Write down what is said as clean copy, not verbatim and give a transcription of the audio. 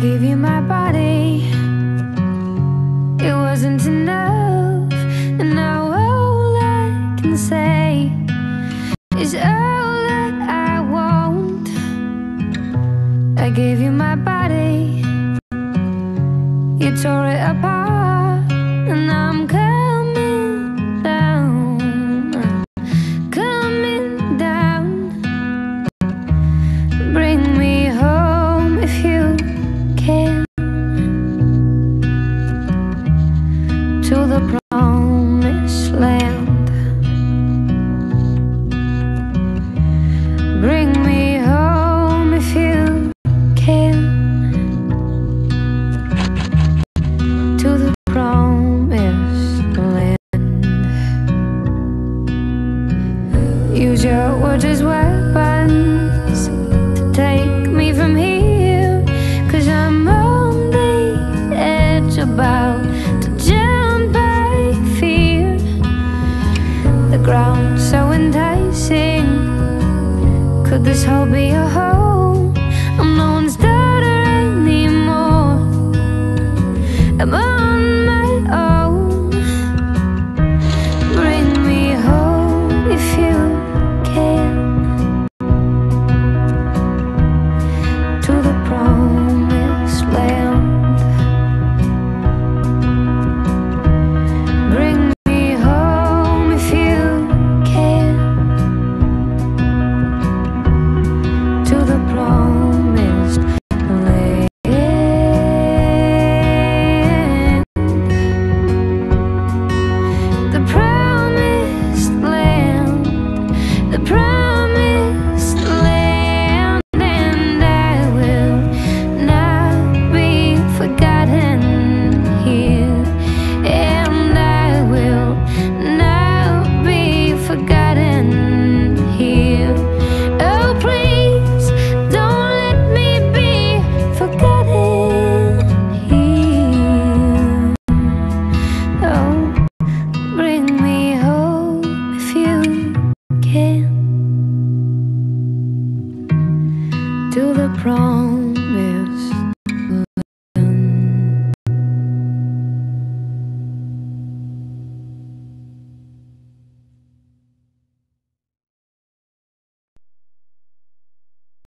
gave you my body, it wasn't enough, and now all I can say is all that I want. I gave you my body, you tore it apart, and I'm coming down, coming down. Bring me home if you can, to the promised land. Bring me home if you can, to the promised land. Use your words as weapons to take me from here, 'cause I'm on the edge, about to jump by fear. The ground so enticing, could this hole be a home? I'm no one's daughter anymore, I'm on my own. Bring me home if you can, to the promised land. Bring me home if you can, to the promised land. The promised land, the promised land, and I will not be forgotten here, and I will not be forgotten here. Oh, please don't let me be forgotten here. Oh, bring me home if you can, to the prom.